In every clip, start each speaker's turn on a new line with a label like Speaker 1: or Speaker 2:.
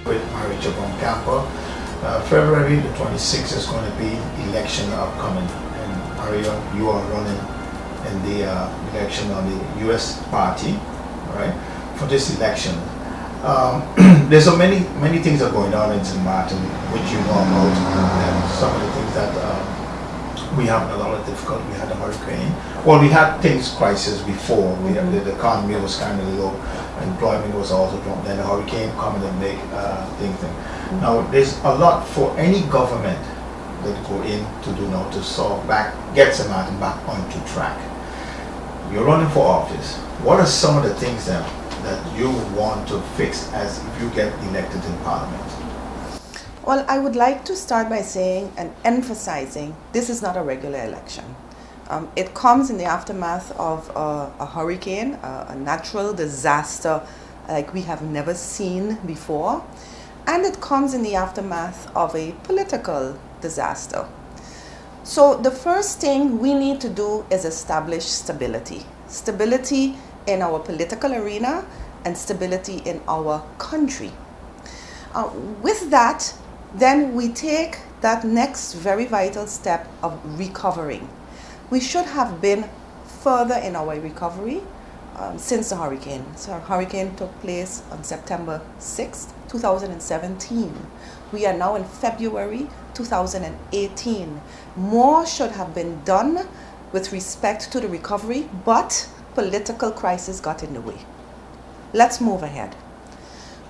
Speaker 1: with Mary Chabon Camper. February the 26th is going to be election upcoming, and Maria, you are running in the election on the U.S. party, all right, for this election. There's so many things are going on in St. Martin, which you know about, and some of the things that we have a lot of difficulty. We had a hurricane. Well, we had things crisis before. We had, the economy was kind of low, employment was also dropped. Then the hurricane coming and make things. Now, there's a lot for any government that go in to do now to solve get St. Martin back onto track. You're running for office. What are some of the things that you want to fix as if you get elected in Parliament?
Speaker 2: Well, I would like to start by saying and emphasizing this is not a regular election. It comes in the aftermath of a hurricane, a natural disaster like we have never seen before, and it comes in the aftermath of a political disaster. So the first thing we need to do is establish stability. Stability in our political arena and stability in our country. With that, then we take that next very vital step of recovering. We should have been further in our recovery since the hurricane. So our hurricane took place on September 6th, 2017. We are now in February 2018. More should have been done with respect to the recovery, but political crisis got in the way. Let's move ahead.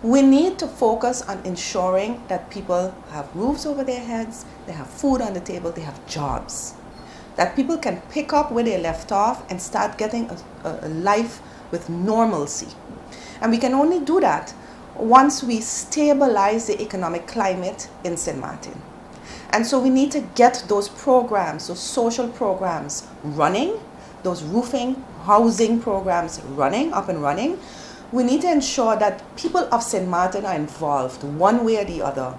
Speaker 2: We need to focus on ensuring that people have roofs over their heads, they have food on the table, they have jobs. That people can pick up where they left off and start getting a life with normalcy. And we can only do that once we stabilize the economic climate in St. Martin. And so we need to get those programs, those social programs running, those roofing, housing programs up and running. We need to ensure that people of St. Martin are involved one way or the other,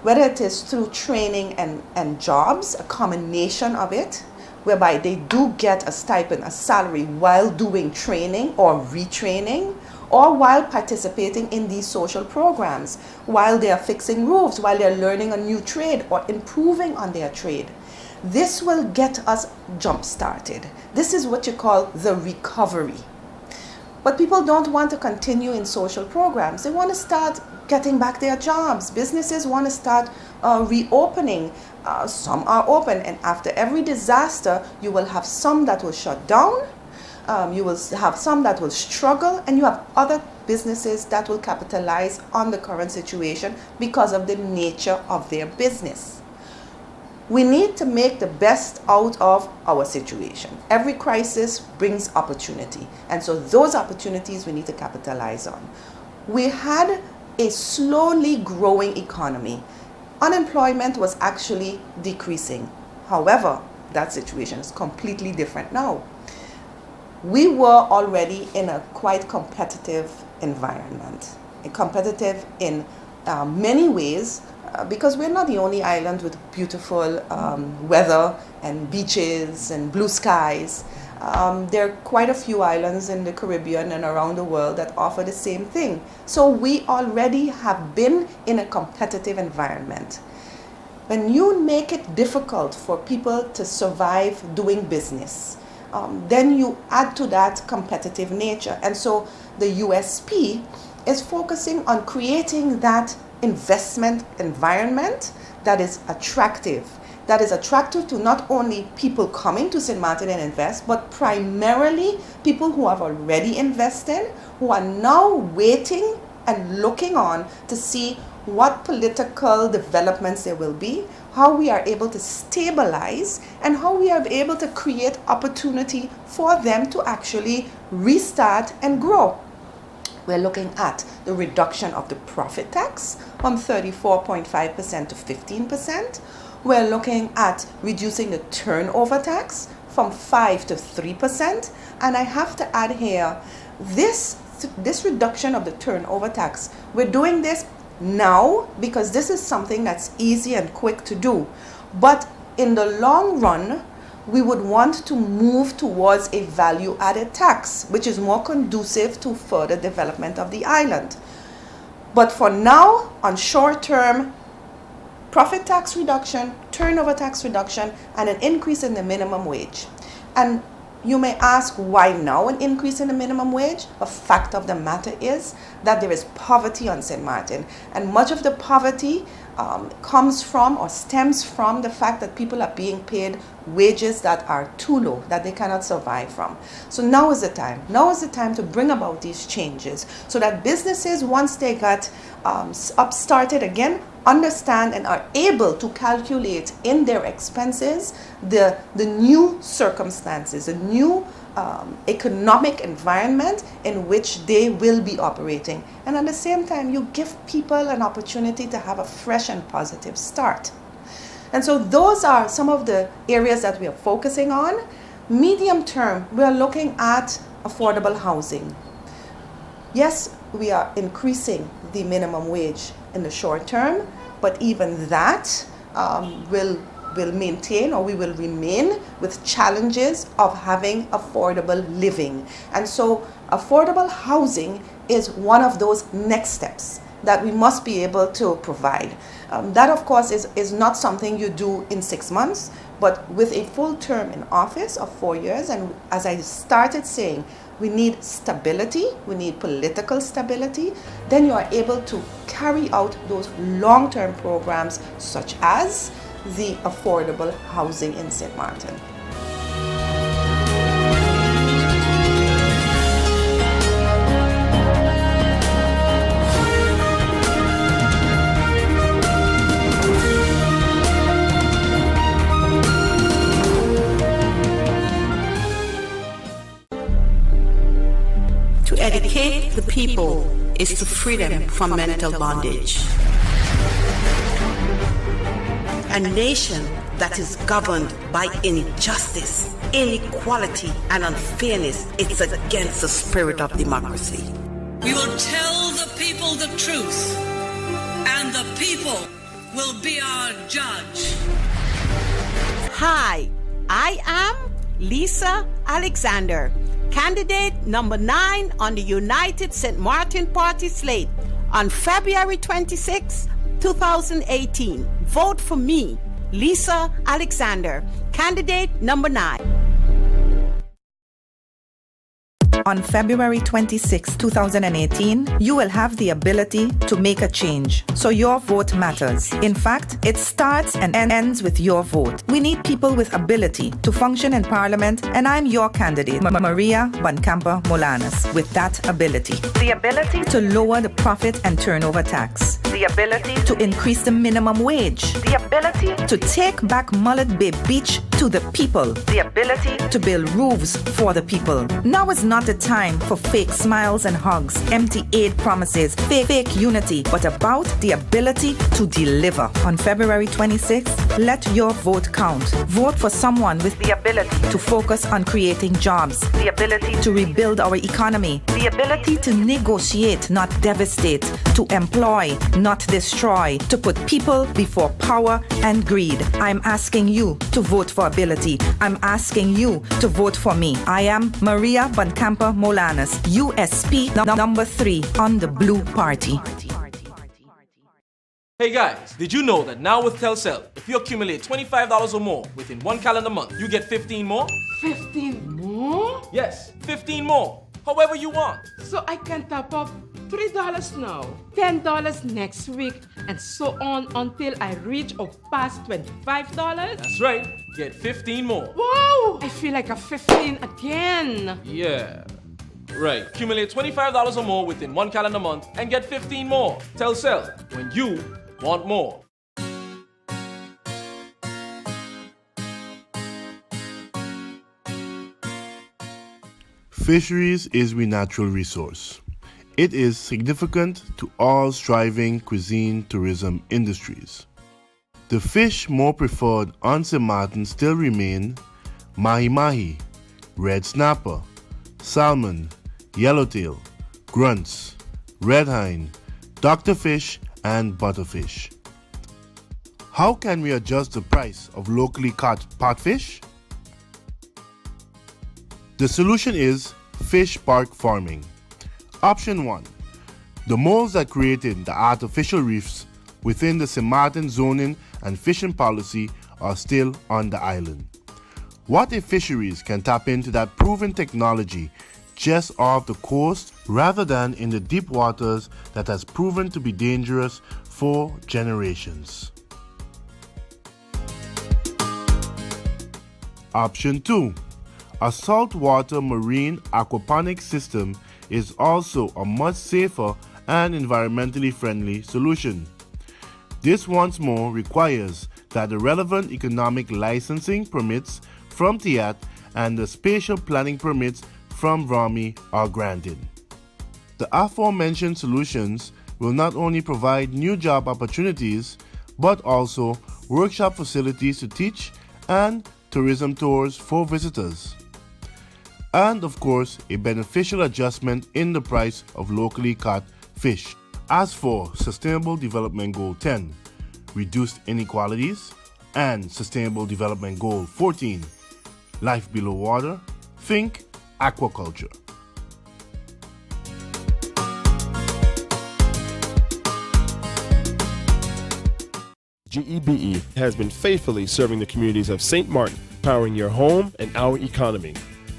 Speaker 2: whether it is through training and jobs, a combination of it, whereby they do get a stipend, a salary while doing training or retraining, or while participating in these social programs, while they are fixing roofs, while they're learning a new trade or improving on their trade. This will get us jump-started. This is what you call the recovery. But people don't want to continue in social programs. They want to start getting back their jobs. Businesses want to start reopening. Some are open, and after every disaster, you will have some that will shut down, you will have some that will struggle, and you have other businesses that will capitalize on the current situation because of the nature of their business. We need to make the best out of our situation. Every crisis brings opportunity, and so those opportunities we need to capitalize on. We had a slowly growing economy. Unemployment was actually decreasing. However, that situation is completely different now. We were already in a quite competitive environment, competitive in many ways, because we're not the only island with beautiful weather and beaches and blue skies. There are quite a few islands in the Caribbean and around the world that offer the same thing. So we already have been in a competitive environment. When you make it difficult for people to survive doing business, then you add to that competitive nature. And so the USP is focusing on creating that investment environment that is attractive to not only people coming to St. Martin and invest, but primarily people who have already invested, who are now waiting and looking on to see what political developments there will be, how we are able to stabilize, and how we are able to create opportunity for them to actually restart and grow. We're looking at the reduction of the profit tax from 34.5% to 15%. We're looking at reducing the turnover tax from 5% to 3%. And I have to add here, this reduction of the turnover tax, we're doing this now because this is something that's easy and quick to do. But in the long run, we would want to move towards a value-added tax, which is more conducive to further development of the island. But for now, on short term, profit tax reduction, turnover tax reduction, and an increase in the minimum wage. And you may ask, why now an increase in the minimum wage? A fact of the matter is that there is poverty on St. Martin, and much of the poverty comes from or stems from the fact that people are being paid wages that are too low, that they cannot survive from. So now is the time. Now is the time to bring about these changes so that businesses, once they got started again, understand and are able to calculate in their expenses the new circumstances, the new economic environment in which they will be operating. And at the same time, you give people an opportunity to have a fresh and positive start. And so those are some of the areas that we are focusing on. Medium term, we are looking at affordable housing. Yes, we are increasing the minimum wage in the short term, but even that will maintain, or we will remain with challenges of having affordable living. And so affordable housing is one of those next steps that we must be able to provide. That, of course, is not something you do in 6 months, but with a full term in office of 4 years. And as I started saying, we need stability, we need political stability. Then you are able to carry out those long-term programs such as the affordable housing in St. Martin.
Speaker 3: To educate the people is to free them from mental bondage. A nation that is governed by injustice, inequality, and unfairness, it's against the spirit of democracy.
Speaker 4: We will tell the people the truth, and the people will be our judge.
Speaker 3: Hi, I am Lisa Alexander, candidate number 9 on the United St. Martin Party slate on February 26, 2018. Vote for me, Lisa Alexander, candidate number 9.
Speaker 2: On February 26, 2018, you will have the ability to make a change. So your vote matters. In fact, it starts and ends with your vote. We need people with ability to function in Parliament, and I'm your candidate, Maria Boncampo Molanas, with that ability. The ability to lower the profit and turnover tax. The ability to increase the minimum wage. The ability to take back Mullet Bay Beach to the people. The ability to build roofs for the people. Now is not the time for fake smiles and hugs, empty aid promises, fake unity, but about the ability to deliver. On February 26th, let your vote count. Vote for someone with the ability to focus on creating jobs, the ability to rebuild our economy, the ability to negotiate, not devastate, to employ, not destroy, to put people before power and greed. I'm asking you to vote for ability. I'm asking you to vote for me. I am Maria Boncampo Molanas, USP number 3 on the Blue Party.
Speaker 5: Hey guys, did you know that now with Telcel, if you accumulate $25 or more within 1 calendar month, you get 15 more?
Speaker 6: 15 more?
Speaker 5: Yes, 15 more. However you want.
Speaker 6: So I can top up $3 now, $10 next week, and so on until I reach or pass $25?
Speaker 5: That's right. Get 15 more.
Speaker 6: Wow! I feel like a 15 again.
Speaker 5: Yeah. Right. Accumulate $25 or more within 1 calendar month and get 15 more. Telcel, when you want more.
Speaker 7: Fisheries is a natural resource. It is significant to all striving cuisine tourism industries. The fish more preferred on St. Martin still remain mahi-mahi, red snapper, salmon, yellowtail, grunts, red hind, doctorfish, and butterfish. How can we adjust the price of locally caught potfish? The solution is fish park farming. Option 1. The moles that created the artificial reefs within the St. Martin zoning and fishing policy are still on the island. What if fisheries can tap into that proven technology just off the coast rather than in the deep waters that has proven to be dangerous for generations? Option 2. A saltwater marine aquaponics system is also a much safer and environmentally friendly solution. This once more requires that the relevant economic licensing permits from TIAT and the spatial planning permits from VRAMI are granted. The aforementioned solutions will not only provide new job opportunities, but also workshop facilities to teach and tourism tours for visitors. And of course, a beneficial adjustment in the price of locally caught fish. As for Sustainable Development Goal 10, reduced inequalities, and Sustainable Development Goal 14, life below water, think aquaculture.
Speaker 8: GEBE has been faithfully serving the communities of St. Martin, powering your home and our economy.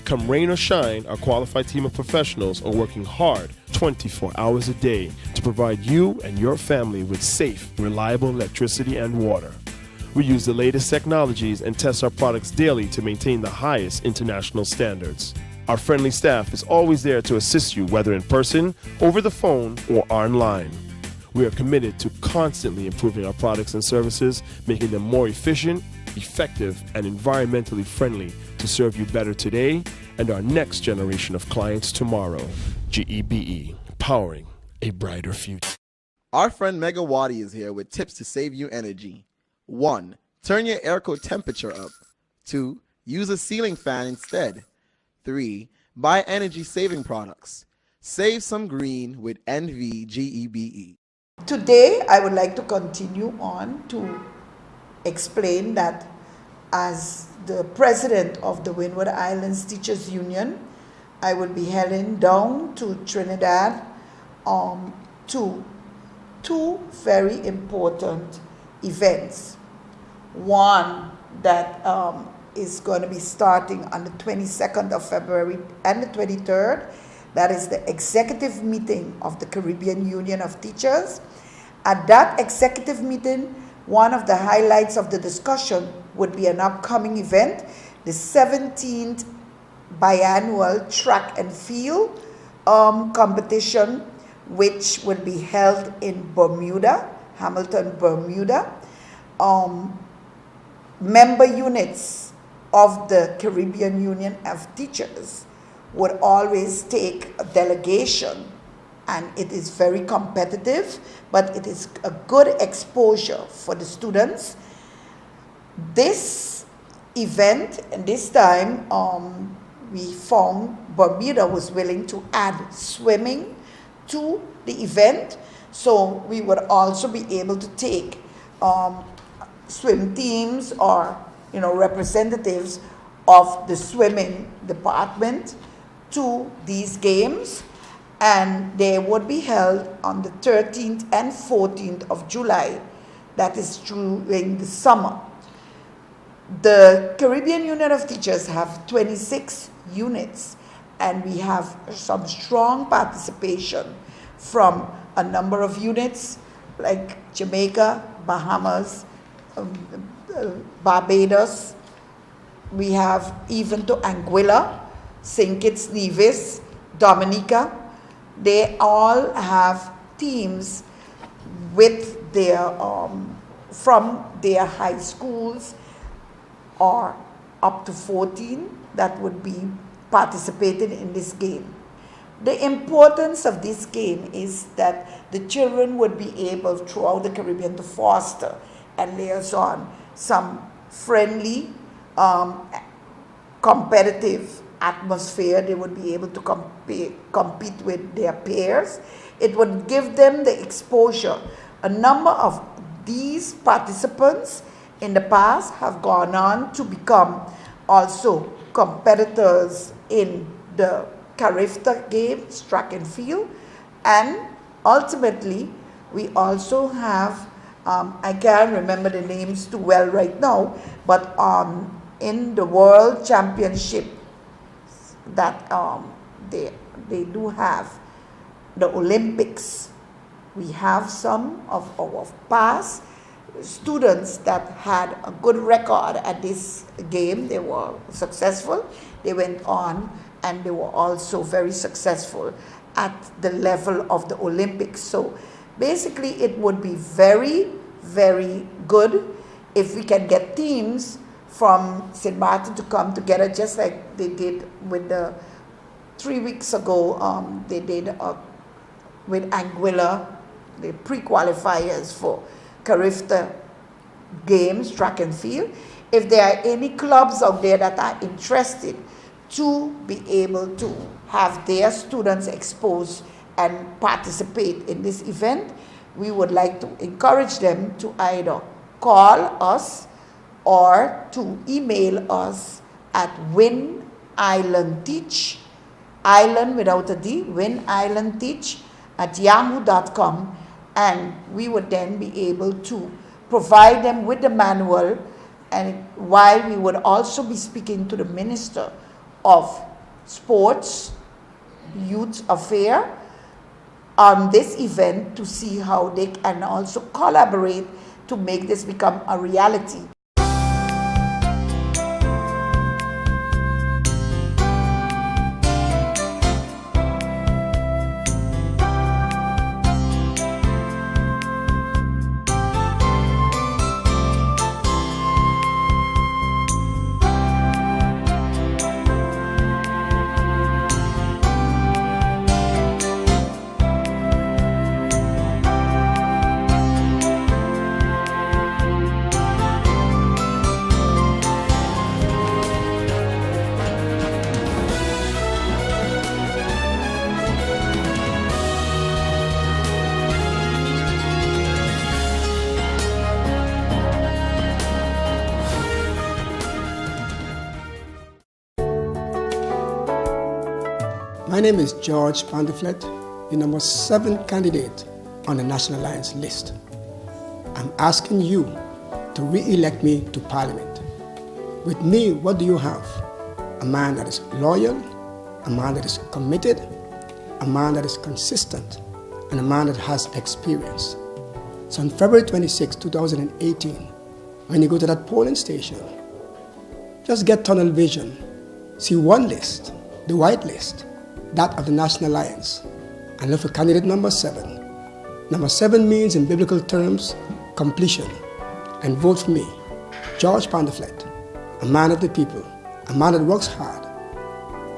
Speaker 8: Come rain or shine, our qualified team of professionals are working hard 24 hours a day to provide you and your family with safe, reliable electricity and water. We use the latest technologies and test our products daily to maintain the highest international standards. Our friendly staff is always there to assist you, whether in person, over the phone, or online. We are committed to constantly improving our products and services, making them more efficient, effective, and environmentally friendly to serve you better today and our next generation of clients tomorrow. GEBE, powering a brighter future.
Speaker 9: Our friend Megawati is here with tips to save you energy. 1. Turn your airco temperature up. 2. Use a ceiling fan instead. 3. Buy energy-saving products. Save some green with NVGEBE.
Speaker 10: Today, I would like to continue on to explain that as the president of the Windward Islands Teachers Union, I will be heading down to Trinidad to two very important events. One that is going to be starting on the 22nd of February and the 23rd. That is the executive meeting of the Caribbean Union of Teachers. At that executive meeting, one of the highlights of the discussion would be an upcoming event, the 17th biannual track and field competition, which will be held in Bermuda, Hamilton, Bermuda. Member units of the Caribbean Union of Teachers would always take a delegation, and it is very competitive, but it is a good exposure for the students. This event, and this time we found Bermuda was willing to add swimming to the event, so we would also be able to take swim teams or representatives of the swimming department to these games, and they would be held on the 13th and 14th of July. That is during the summer. The Caribbean Union of Teachers have 26 units, and we have some strong participation from a number of units like Jamaica, Bahamas, Barbados. We have even to Anguilla, St. Kitts Nevis, Dominica. They all have teams with their from their high schools, or up to 14 that would be participating in this game. The importance of this game is that the children would be able throughout the Caribbean to foster and liaison some friendly, competitive atmosphere. They would be able to compete with their peers. It would give them the exposure. A number of these participants in the past have gone on to become also competitors in the Carifta games, track and field, and ultimately, we also have, I can't remember the names too well right now, but in the World Championship that they do have, the Olympics, we have some of our past students that had a good record at this game. They were successful. They went on and they were also very successful at the level of the Olympics. So basically it would be very, very good if we can get teams from St. Martin to come together, just like they did with the 3 weeks ago, they did with Anguilla, the pre-qualifiers for Carifta Games, track and field. If there are any clubs out there that are interested to be able to have their students exposed and participate in this event, we would like to encourage them to either call us or to email us at Win Island Teach, Island without a D, Win Island Teach at yahoo.com, and we would then be able to provide them with the manual, and while we would also be speaking to the Minister of Sports, Youth Affairs on this event to see how they can also collaborate to make this become a reality.
Speaker 11: My name is George Pandeflet, the number 7 candidate on the National Alliance list. I'm asking you to re-elect me to Parliament. With me, what do you have? A man that is loyal, a man that is committed, a man that is consistent, and a man that has experience. So on February 26, 2018, when you go to that polling station, just get tunnel vision. See one list, the white list, that of the National Alliance, and look for candidate number 7. Number 7 means in biblical terms, completion. And vote for me, George Pandeflet, a man of the people, a man that works hard.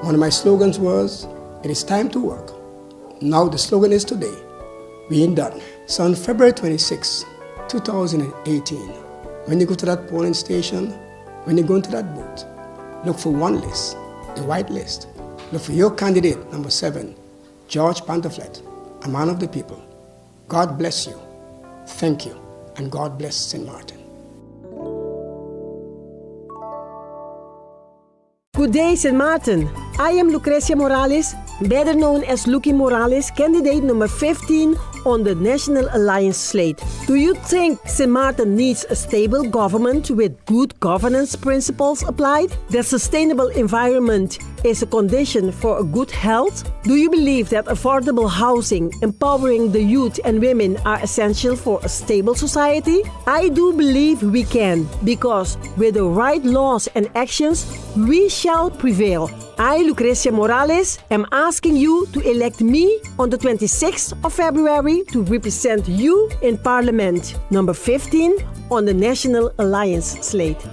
Speaker 11: One of my slogans was, it is time to work. Now the slogan is today, we ain't done. So on February 26, 2018, when you go to that polling station, when you go into that booth, look for one list, the white list. Look for your candidate, number 7, George Pandeflet, a man of the people. God bless you. Thank you. And God bless St. Martin.
Speaker 12: Good day, St. Martin. I am Lucrecia Morales, better known as Lucky Morales, candidate number 15 on the National Alliance slate. Do you think St. Martin needs a stable government with good governance principles applied? That sustainable environment is a condition for a good health? Do you believe that affordable housing, empowering the youth and women are essential for a stable society? I do believe we can, because with the right laws and actions, we shall prevail. I, Lucrecia Morales, am asking you to elect me on the 26th of February to represent you in Parliament, number 15 on the National Alliance slate.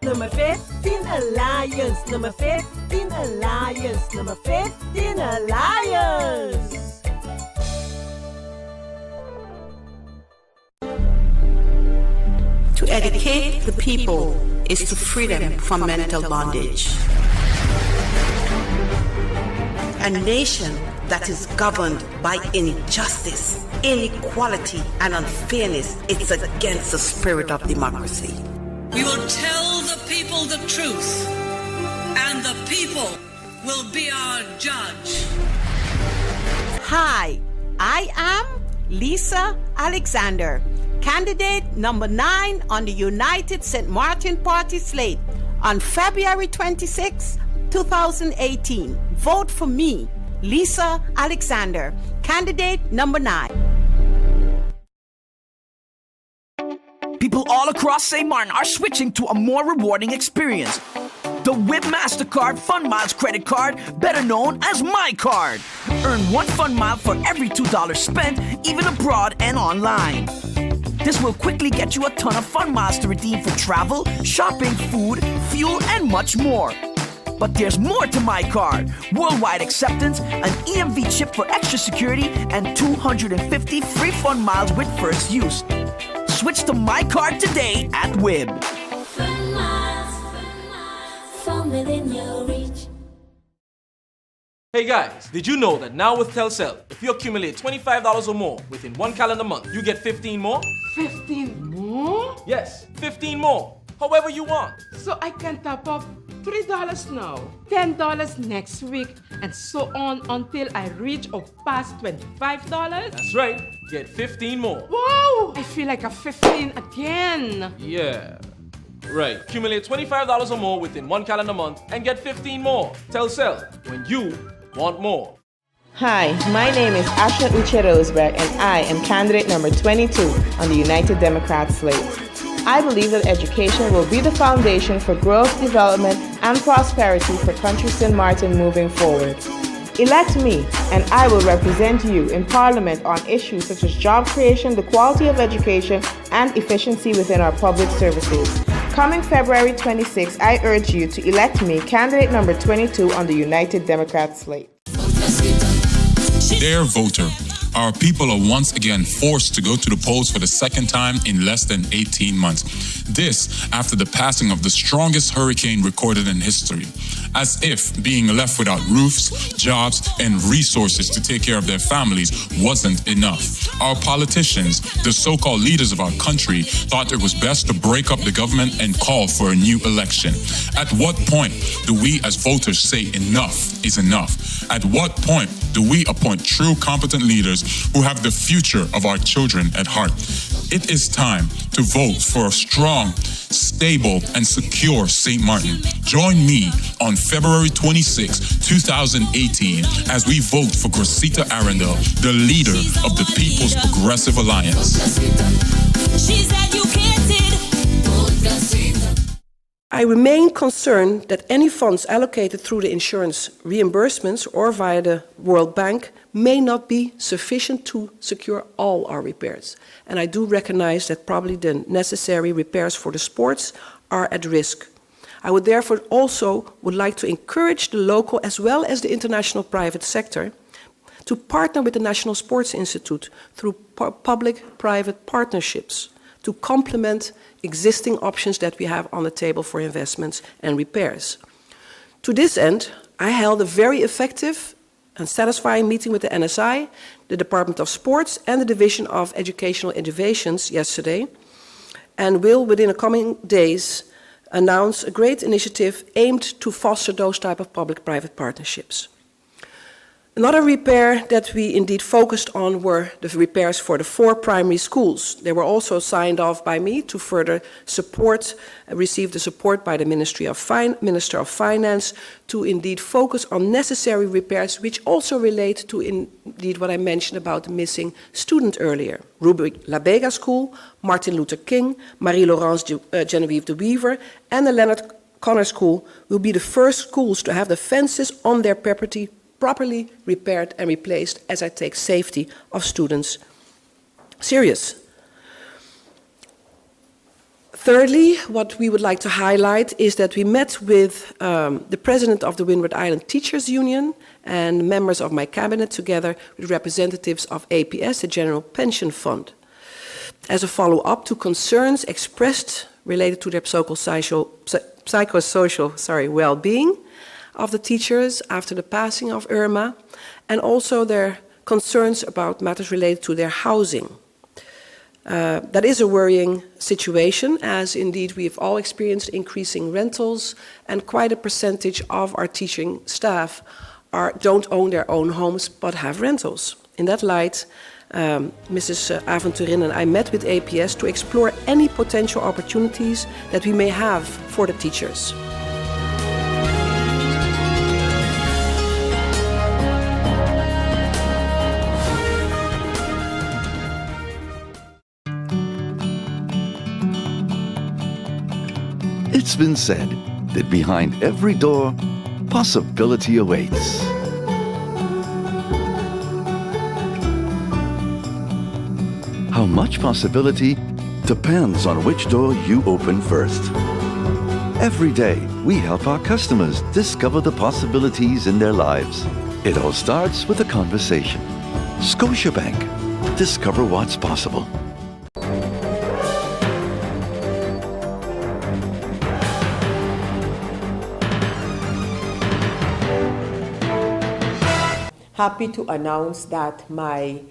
Speaker 12: Number 15 Alliance, number 15 Alliance, number 15 Alliance.
Speaker 3: To educate the people is to free them from mental bondage. A nation that is governed by injustice, inequality, and unfairness, it's against the spirit of democracy.
Speaker 4: We will tell the people the truth, and the people will be our judge.
Speaker 3: Hi, I am Lisa Alexander, candidate number 9 on the United St. Martin Party slate on February 26, 2018. Vote for me, Lisa Alexander, candidate number 9.
Speaker 13: People all across St. Martin are switching to a more rewarding experience. The WIB MasterCard Fun Miles credit card, better known as My Card. Earn 1 fun mile for every $2 spent, even abroad and online. This will quickly get you a ton of fun miles to redeem for travel, shopping, food, fuel, and much more. But there's more to My Card. Worldwide acceptance, an EMV chip for extra security, and 250 free fun miles with first use. Switch to My Card today at WIB.
Speaker 14: Fun miles from within your reach.
Speaker 5: Hey guys, did you know that now with Telcel, if you accumulate $25 or more within 1 calendar month, you get 15 more?
Speaker 6: 15 more?
Speaker 5: Yes, 15 more. However you want.
Speaker 6: So I can top up $3 now, $10 next week, and so on until I reach or pass $25?
Speaker 5: That's right. Get 15 more.
Speaker 6: Wow! I feel like a 15 again.
Speaker 5: Yeah. Right. Accumulate $25 or more within 1 calendar month and get 15 more. Telcel, when you want more.
Speaker 15: Hi, my name is Asha Uche Roseberg, and I am candidate number 22 on the United Democrats slate. I believe that education will be the foundation for growth, development, and prosperity for country St. Martin moving forward. Elect me, and I will represent you in Parliament on issues such as job creation, the quality of education, and efficiency within our public services. Coming February 26, I urge you to elect me, candidate number 22 on the United Democrats slate.
Speaker 16: Dear voter, our people are once again forced to go to the polls for the second time in less than 18 months. This after the passing of the strongest hurricane recorded in history. As if being left without roofs, jobs, and resources to take care of their families wasn't enough. Our politicians, the so-called leaders of our country, thought it was best to break up the government and call for a new election. At what point do we as voters say enough is enough? At what point do we appoint true competent leaders who have the future of our children at heart? It is time to vote for a strong, stable, and secure St. Martin. Join me on February 26, 2018, as we vote for Gracita Arundel, the leader of the People's Progressive Alliance.
Speaker 14: She's educated.
Speaker 12: I remain concerned that any funds allocated through the insurance reimbursements or via the World Bank may not be sufficient to secure all our repairs. And I do recognize that probably the necessary repairs for the sports are at risk. I would therefore also like to encourage the local as well as the international private sector to partner with the National Sports Institute through public-private partnerships to complement existing options that we have on the table for investments and repairs. To this end, I held a very effective and satisfying meeting with the NSI, the Department of Sports, and the Division of Educational Innovations yesterday, and will, within the coming days, announce a great initiative aimed to foster those type of public-private partnerships. Another repair that we indeed focused on were the repairs for the 4 primary schools. They were also signed off by me to further support, receive the support by the Minister of Finance to indeed focus on necessary repairs which also relate to indeed what I mentioned about the missing student earlier. Ruby La Vega School, Martin Luther King, Marie-Laurence Genevieve de Weaver, and the Leonard Connor School will be the first schools to have the fences on their property properly repaired and replaced, as I take safety of students serious. Thirdly, what we would like to highlight is that we met with the president of the Windward Island Teachers Union and members of my cabinet together with representatives of APS, the General Pension Fund, as a follow-up to concerns expressed related to their psychosocial well-being of the teachers after the passing of Irma, and also their concerns about matters related to their housing. That is a worrying situation, as indeed we have all experienced increasing rentals, and quite a percentage of our teaching staff don't own their own homes but have rentals.
Speaker 17: In that light, Mrs. Aventurin and I met with APS to explore any potential opportunities that we may have for the teachers.
Speaker 18: It's been said that behind every door, possibility awaits. How much possibility depends on which door you open first. Every day, we help our customers discover the possibilities in their lives. It all starts with a conversation. Scotiabank. Discover what's possible.
Speaker 19: Happy to announce that my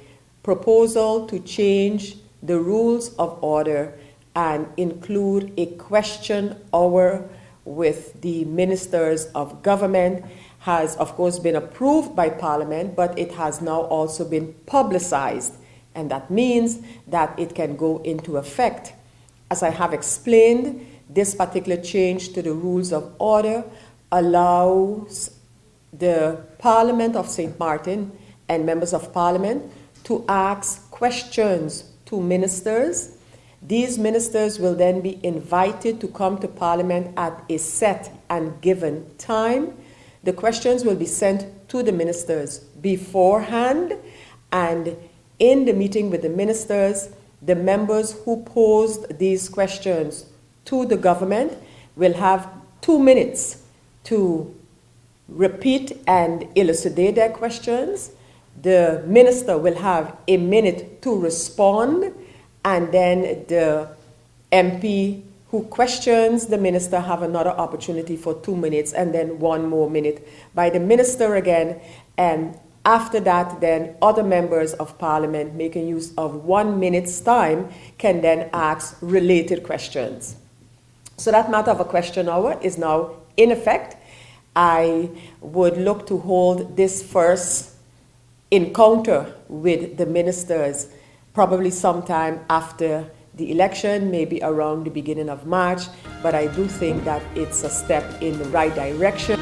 Speaker 19: proposal to change the rules of order and include a question hour with the ministers of government has of course been approved by Parliament, but it has now also been publicized, and that means that it can go into effect. As I have explained, this particular change to the rules of order allows the Parliament of St. Martin and members of Parliament to ask questions to ministers. These ministers will then be invited to come to Parliament at a set and given time. The questions will be sent to the ministers beforehand, and in the meeting with the ministers, the members who posed these questions to the government will have 2 minutes to repeat and elucidate their questions. The minister will have a minute to respond, and then the MP who questions the minister have another opportunity for 2 minutes, and then 1 more minute by the minister again. And after that, then other members of Parliament making use of 1 minute's time can then ask related questions. So that matter of a question hour is now in effect. I would look to hold this first encounter with the ministers probably sometime after the election, maybe around the beginning of March, but I do think that it's a step in the right direction.